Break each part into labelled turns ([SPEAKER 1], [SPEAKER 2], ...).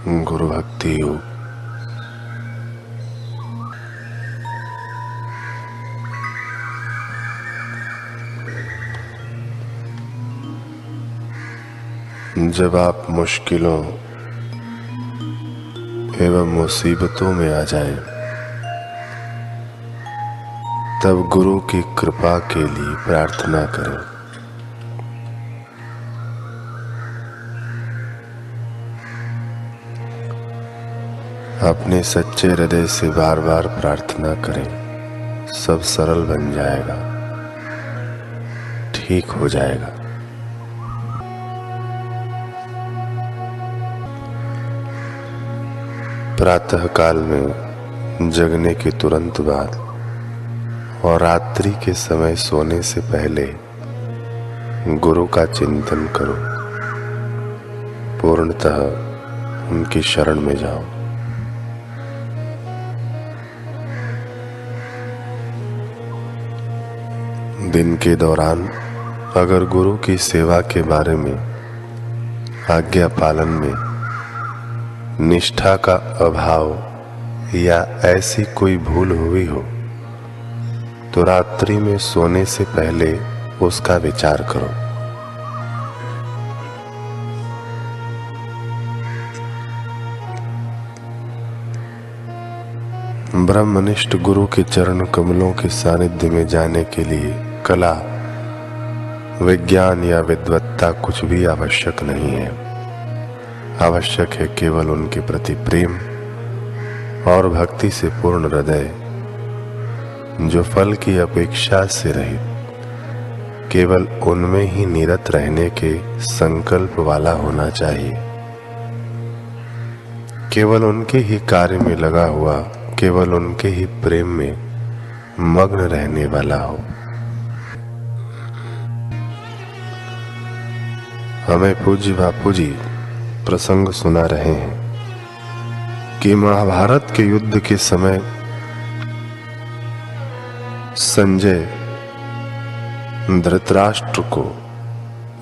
[SPEAKER 1] गुरु भक्ति योग। जब आप मुश्किलों एवं मुसीबतों में आ जाएं, तब गुरु की कृपा के लिए प्रार्थना करें। अपने सच्चे हृदय से बार बार प्रार्थना करें, सब सरल बन जाएगा, ठीक हो जाएगा। प्रातः काल में जगने के तुरंत बाद और रात्रि के समय सोने से पहले गुरु का चिंतन करो, पूर्णतः उनकी शरण में जाओ। दिन के दौरान अगर गुरु की सेवा के बारे में, आज्ञा पालन में निष्ठा का अभाव या ऐसी कोई भूल हुई हो तो रात्रि में सोने से पहले उसका विचार करो। ब्रह्मनिष्ठ गुरु के चरण कमलों के सानिध्य में जाने के लिए कला, विज्ञान या विद्वत्ता कुछ भी आवश्यक नहीं है। आवश्यक है केवल उनके प्रति प्रेम और भक्ति से पूर्ण हृदय, जो फल की अपेक्षा से रहित केवल उनमें ही निरत रहने के संकल्प वाला होना चाहिए। केवल उनके ही कार्य में लगा हुआ, केवल उनके ही प्रेम में मग्न रहने वाला हो। हमें पूज्य बापू जी प्रसंग सुना रहे हैं कि महाभारत के युद्ध के समय संजय धृतराष्ट्र को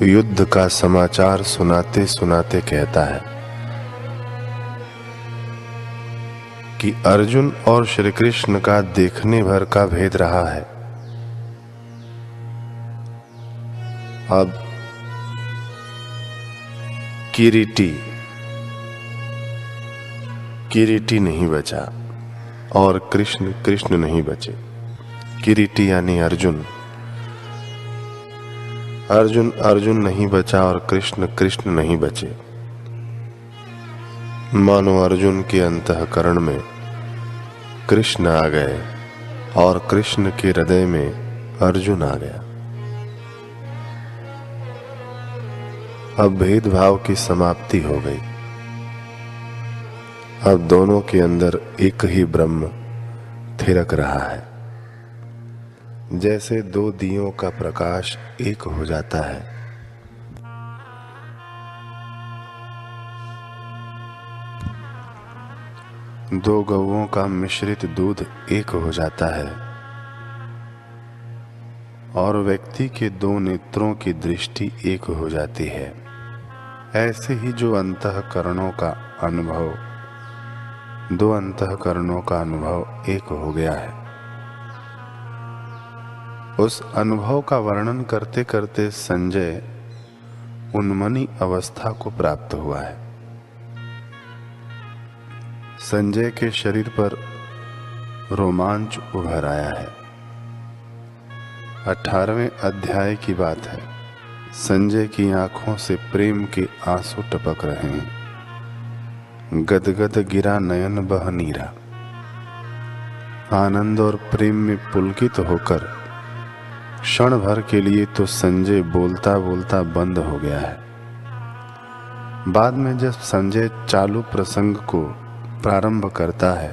[SPEAKER 1] युद्ध का समाचार सुनाते सुनाते कहता है कि अर्जुन और श्री कृष्ण का देखने भर का भेद रहा है। अब किरीटी नहीं बचा और कृष्ण नहीं बचे। किरीटी यानी अर्जुन नहीं बचा और कृष्ण नहीं बचे। मानो अर्जुन के अंतःकरण में कृष्ण आ गए और कृष्ण के हृदय में अर्जुन आ गया। अब भेदभाव की समाप्ति हो गई। अब दोनों के अंदर एक ही ब्रह्म थिरक रहा है। जैसे दो दियों का प्रकाश एक हो जाता है, दो गौओं का मिश्रित दूध एक हो जाता है और व्यक्ति के दो नेत्रों की दृष्टि एक हो जाती है, ऐसे ही दो अंतःकरणों का अनुभव एक हो गया है। उस अनुभव का वर्णन करते करते संजय उन्मनी अवस्था को प्राप्त हुआ है। संजय के शरीर पर रोमांच उभर आया है। 18वें अध्याय की बात है। संजय की आंखों से प्रेम के आंसू टपक रहे हैं। गदगद गिरा नयन बह नीरा। आनंद और प्रेम में पुलकित होकर क्षण भर के लिए तो संजय बोलता बोलता बंद हो गया है। बाद में जब संजय चालू प्रसंग को प्रारंभ करता है,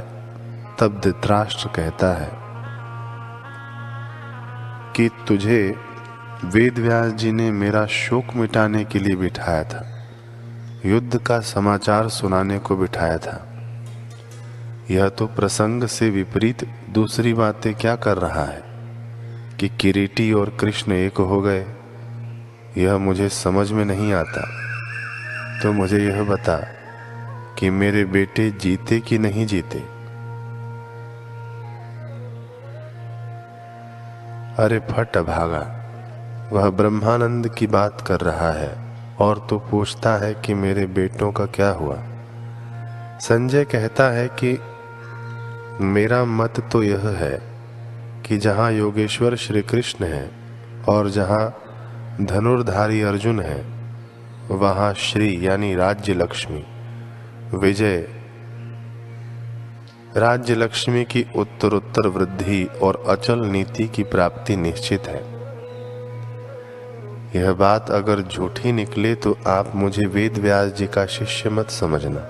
[SPEAKER 1] तब धृतराष्ट्र कहता है कि तुझे वेद व्यास जी ने मेरा शोक मिटाने के लिए बिठाया था, युद्ध का समाचार सुनाने को बिठाया था। यह तो प्रसंग से विपरीत दूसरी बातें क्या कर रहा है कि किरीटी और कृष्ण एक हो गए। यह मुझे समझ में नहीं आता। तो मुझे यह बता कि मेरे बेटे जीते कि नहीं जीते। अरे फट अभागा, वह ब्रह्मानंद की बात कर रहा है और तो पूछता है कि मेरे बेटों का क्या हुआ। संजय कहता है कि मेरा मत तो यह है कि जहाँ योगेश्वर श्री कृष्ण है और जहाँ धनुर्धारी अर्जुन है, वहाँ श्री यानी राज्य लक्ष्मी, विजय, राज्य लक्ष्मी की उत्तरोत्तर वृद्धि और अचल नीति की प्राप्ति निश्चित है। यह बात अगर झूठी निकले तो आप मुझे वेद व्यास जी का शिष्य मत समझना।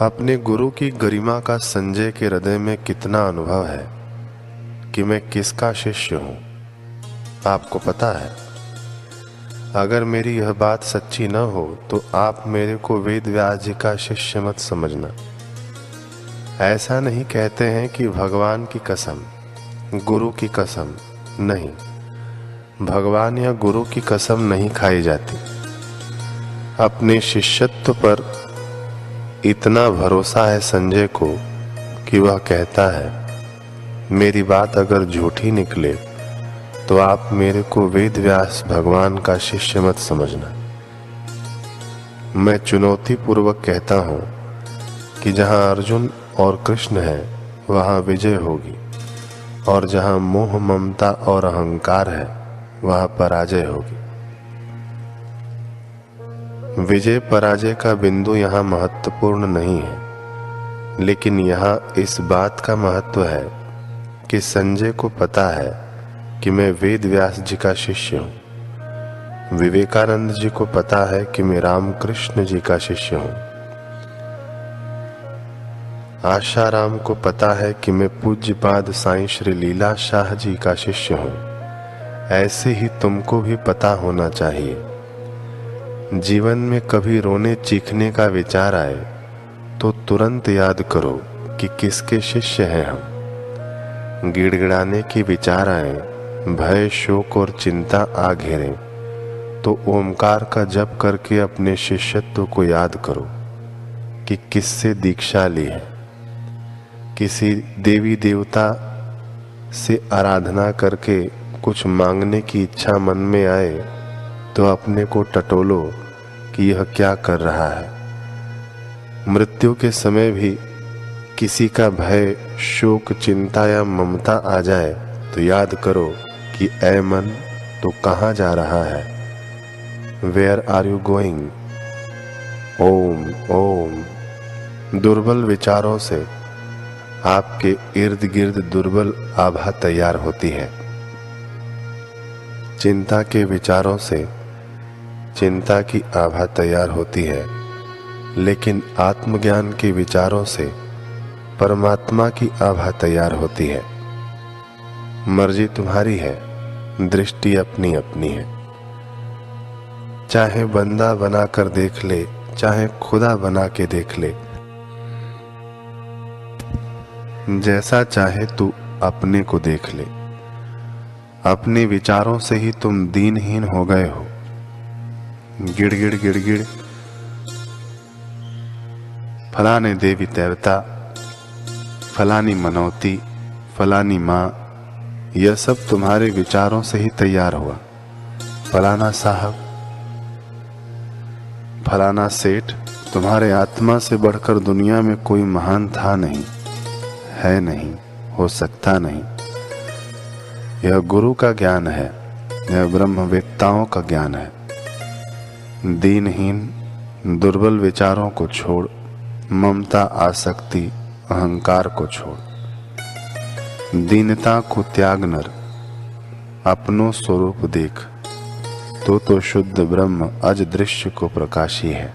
[SPEAKER 1] अपने गुरु की गरिमा का संजय के हृदय में कितना अनुभव है कि मैं किसका शिष्य हूं, आपको पता है। अगर मेरी यह बात सच्ची न हो तो आप मेरे को वेद व्यास जी का शिष्य मत समझना। ऐसा नहीं कहते हैं कि भगवान की कसम, गुरु की कसम नहीं, भगवान या गुरु की कसम नहीं खाई जाती। अपने शिष्यत्व पर इतना भरोसा है संजय को कि वह कहता है, मेरी बात अगर झूठी निकले तो आप मेरे को वेद व्यास भगवान का शिष्य मत समझना। मैं चुनौती पूर्वक कहता हूं कि जहां अर्जुन और कृष्ण है वहां विजय होगी, और जहां मोह ममता और अहंकार है वहां पराजय होगी। विजय पराजय का बिंदु यहाँ महत्वपूर्ण नहीं है, लेकिन यहाँ इस बात का महत्व है कि संजय को पता है कि मैं वेद व्यास जी का शिष्य हूँ। विवेकानंद जी को पता है कि मैं रामकृष्ण जी का शिष्य हूँ। आशाराम को पता है कि मैं पूज्यपाद साईं श्री लीला शाह जी का शिष्य हूँ। ऐसे ही तुमको भी पता होना चाहिए। जीवन में कभी रोने चीखने का विचार आए तो तुरंत याद करो कि किसके शिष्य हैं हम। गिड़गिड़ाने के विचार आए, भय शोक और चिंता आ घेरे तो ओमकार का जप करके अपने शिष्यत्व को याद करो कि किससे दीक्षा ली है। किसी देवी देवता से आराधना करके कुछ मांगने की इच्छा मन में आए तो अपने को टटोलो कि यह क्या कर रहा है। मृत्यु के समय भी किसी का भय शोक चिंता या ममता आ जाए तो याद करो कि ऐ मन तो कहाँ जा रहा है, where are you going. Om Om. दुर्बल विचारों से आपके इर्द गिर्द दुर्बल आभा तैयार होती है। चिंता के विचारों से चिंता की आभा तैयार होती है, लेकिन आत्मज्ञान के विचारों से परमात्मा की आभा तैयार होती है। मर्जी तुम्हारी है, दृष्टि अपनी अपनी है। चाहे बंदा बनाकर देख ले, चाहे खुदा बना के देख ले, जैसा चाहे तू अपने को देख ले। अपने विचारों से ही तुम दीनहीन हो गए हो। गिड़गिड़ गिड़गिड़, फलाने देवी देवता, फलानी मनौती, फलानी माँ, यह सब तुम्हारे विचारों से ही तैयार हुआ। फलाना साहब, फलाना सेठ, तुम्हारे आत्मा से बढ़कर दुनिया में कोई महान था नहीं, है नहीं, हो सकता नहीं। यह गुरु का ज्ञान है, यह ब्रह्मवेत्ताओं का ज्ञान है। दीनहीन दुर्बल विचारों को छोड़, ममता आसक्ति अहंकार को छोड़, दीनता को त्याग नर, अपनो स्वरूप देख, तो शुद्ध ब्रह्म अज दृश्य को प्रकाशी है।